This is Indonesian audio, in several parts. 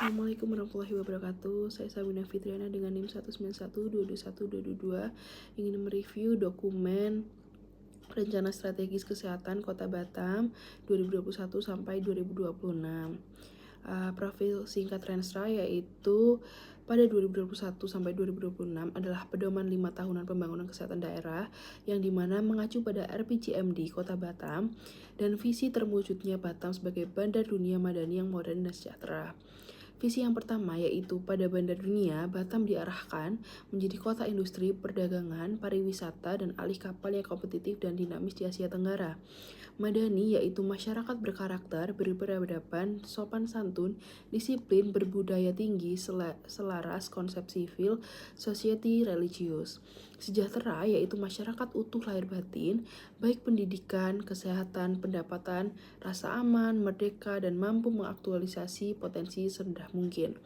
Assalamualaikum warahmatullahi wabarakatuh. Saya Sabina Fitriana dengan NIM 191221222 ingin mereview dokumen Rencana Strategis Kesehatan Kota Batam 2021 sampai 2026. Profil singkat Renstra yaitu pada 2021 sampai 2026 adalah pedoman 5 tahunan pembangunan kesehatan daerah yang dimana mengacu pada RPJMD Kota Batam dan visi terwujudnya Batam sebagai bandar dunia madani yang modern dan sejahtera. Visi yang pertama yaitu pada bandar dunia, Batam diarahkan menjadi kota industri, perdagangan, pariwisata, dan alih kapal yang kompetitif dan dinamis di Asia Tenggara. Madani yaitu masyarakat berkarakter, berperadaban, sopan santun, disiplin, berbudaya tinggi, selaras konsep sivil, society religius. Sejahtera yaitu masyarakat utuh lahir batin, baik pendidikan, kesehatan, pendapatan, rasa aman, merdeka, dan mampu mengaktualisasi potensi serendah mungkin.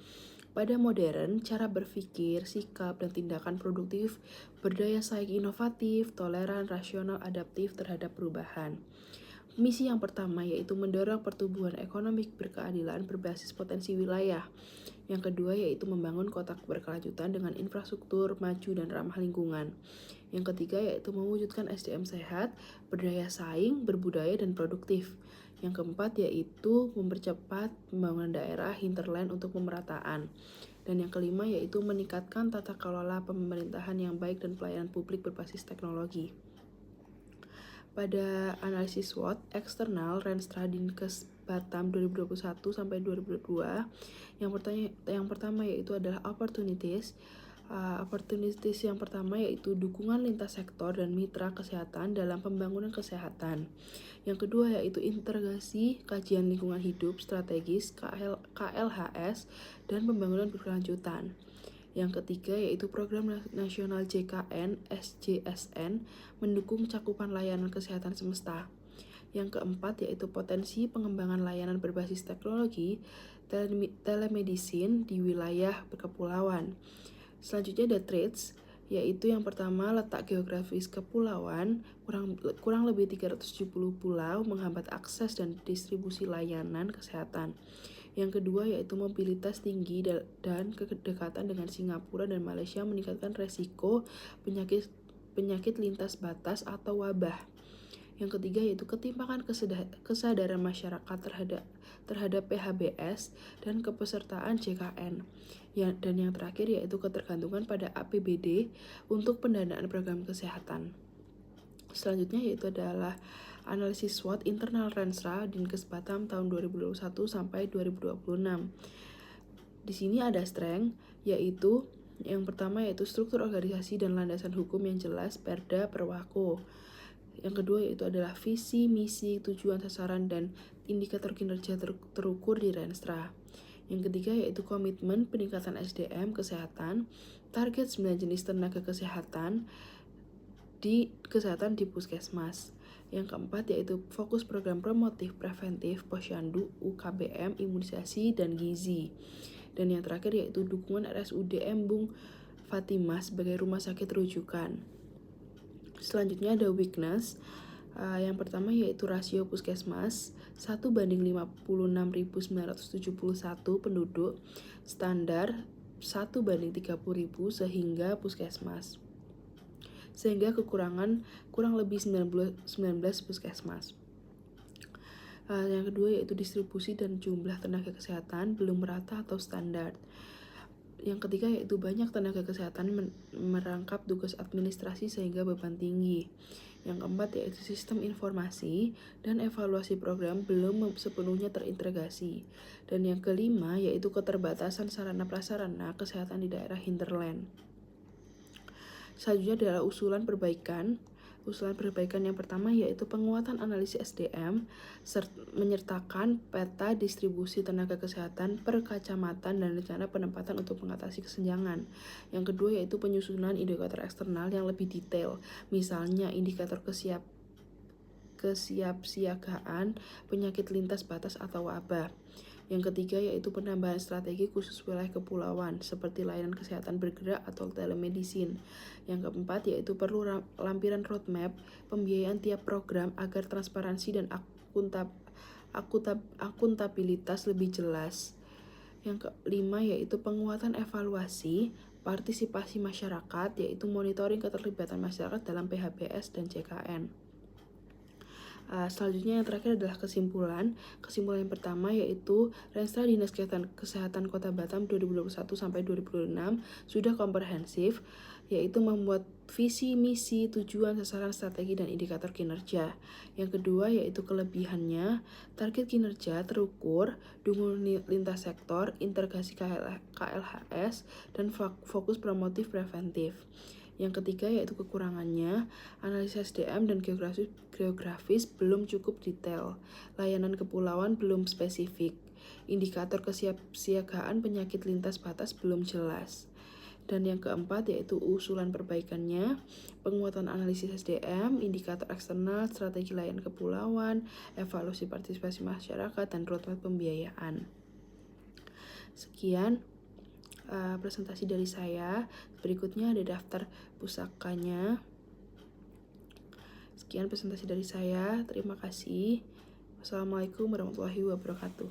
Pada modern, cara berpikir, sikap, dan tindakan produktif, berdaya saing inovatif, toleran, rasional, adaptif terhadap perubahan. Misi yang pertama yaitu mendorong pertumbuhan ekonomi berkeadilan berbasis potensi wilayah. Yang kedua yaitu membangun kota berkelanjutan dengan infrastruktur maju dan ramah lingkungan. Yang ketiga yaitu mewujudkan SDM sehat, berdaya saing, berbudaya, dan produktif. Yang keempat yaitu mempercepat pembangunan daerah hinterland untuk pemerataan. Dan yang kelima yaitu meningkatkan tata kelola pemerintahan yang baik dan pelayanan publik berbasis teknologi. Pada analisis SWOT eksternal Renstra Dinkes Batam 2021 sampai 2022, yang pertama yaitu adalah opportunities. Opportunities yang pertama yaitu dukungan lintas sektor dan mitra kesehatan dalam pembangunan kesehatan. Yang kedua yaitu integrasi kajian lingkungan hidup strategis KLHS dan pembangunan berkelanjutan. Yang ketiga yaitu program nasional JKN SJSN mendukung cakupan layanan kesehatan semesta. Yang keempat yaitu potensi pengembangan layanan berbasis teknologi telemedicine di wilayah kepulauan. Selanjutnya ada traits, yaitu yang pertama letak geografis kepulauan kurang lebih 370 pulau menghambat akses dan distribusi layanan kesehatan. Yang kedua yaitu mobilitas tinggi dan kedekatan dengan Singapura dan Malaysia meningkatkan resiko penyakit lintas batas atau wabah. Yang ketiga yaitu ketimpangan kesadaran masyarakat terhadap PHBS dan kepesertaan JKN. Dan yang terakhir yaitu ketergantungan pada APBD untuk pendanaan program kesehatan. Selanjutnya yaitu adalah analisis SWOT internal Renstra Dinkes Batam tahun 2021 sampai 2026. Di sini ada strength yaitu yang pertama yaitu struktur organisasi dan landasan hukum yang jelas Perda Perwako. Yang kedua yaitu adalah visi, misi, tujuan, sasaran, dan indikator kinerja terukur di Renstra. Yang ketiga yaitu komitmen peningkatan SDM kesehatan, target 9 jenis tenaga kesehatan di puskesmas. Yang keempat yaitu fokus program promotif, preventif, posyandu, UKBM, imunisasi, dan gizi. Dan yang terakhir yaitu dukungan RSUD Embung Fatimah sebagai rumah sakit rujukan. Selanjutnya ada weakness. Yang pertama yaitu rasio puskesmas 1:56.971 penduduk, standar 1:30.000 sehingga puskesmas. Sehingga kekurangan kurang lebih 19 puskesmas. Yang kedua yaitu distribusi dan jumlah tenaga kesehatan belum merata atau standar. Yang ketiga yaitu banyak tenaga kesehatan merangkap tugas administrasi sehingga beban tinggi. Yang keempat yaitu sistem informasi dan evaluasi program belum sepenuhnya terintegrasi. Dan yang kelima yaitu keterbatasan sarana prasarana kesehatan di daerah hinterland. Selanjutnya adalah usulan perbaikan. Usulan perbaikan yang pertama yaitu penguatan analisis SDM menyertakan peta distribusi tenaga kesehatan per kecamatan dan rencana penempatan untuk mengatasi kesenjangan. Yang kedua yaitu penyusunan indikator eksternal yang lebih detail, misalnya indikator kesiapsiagaan penyakit lintas batas atau wabah. Yang ketiga yaitu penambahan strategi khusus wilayah kepulauan seperti layanan kesehatan bergerak atau telemedicine. Yang keempat yaitu perlu lampiran roadmap pembiayaan tiap program agar transparansi dan akuntabilitas lebih jelas. Yang kelima yaitu penguatan evaluasi partisipasi masyarakat, yaitu monitoring keterlibatan masyarakat dalam PHBS dan JKN. Selanjutnya yang terakhir adalah kesimpulan. Kesimpulan yang pertama yaitu Renstra Dinas Kesehatan Kota Batam 2021 sampai 2026 sudah komprehensif, yaitu membuat visi, misi, tujuan, sasaran, strategi, dan indikator kinerja. Yang kedua yaitu kelebihannya, target kinerja terukur, dukung lintas sektor, integrasi KLHS, dan fokus promotif preventif. Yang ketiga yaitu kekurangannya, analisis SDM dan geografis belum cukup detail, layanan kepulauan belum spesifik, indikator kesiapsiagaan penyakit lintas batas belum jelas. Dan yang keempat yaitu usulan perbaikannya, penguatan analisis SDM, indikator eksternal, strategi layanan kepulauan, evaluasi partisipasi masyarakat, dan roadmap pembiayaan. Sekian presentasi dari saya. Berikutnya ada daftar pusakanya. Sekian presentasi dari saya. Terima kasih. Wassalamualaikum warahmatullahi wabarakatuh.